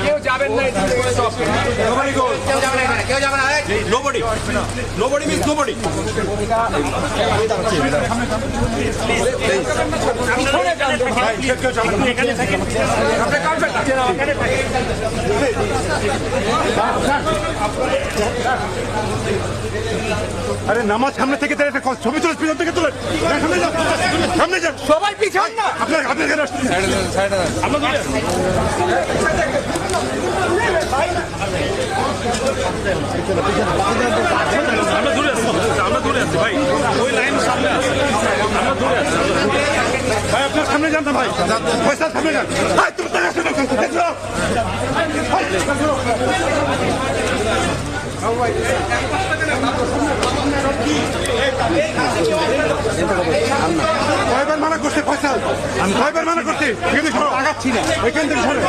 কেউ যাবেন না, কেউ যাবে না, Nobody means nobody. আরে নামাজ সামনে থেকে ছবি তুলে পিছন থেকে তুলে সামনে যান সবাই পিছন না, আপনার আমরা দূরে আছি ভাই, ওই লাইন সামনে আছে, আমরা দূরে আছি ভাই, আপনার সামনে যান না ভাই, ফয়সাল সামনে যান ভাই, তুমি টাকা শোনো কয়বার মানা করছে ফয়সাল, আমি কয়বার মানা করছি, এখানে আগাচ্ছি না, এখান থেকে সরে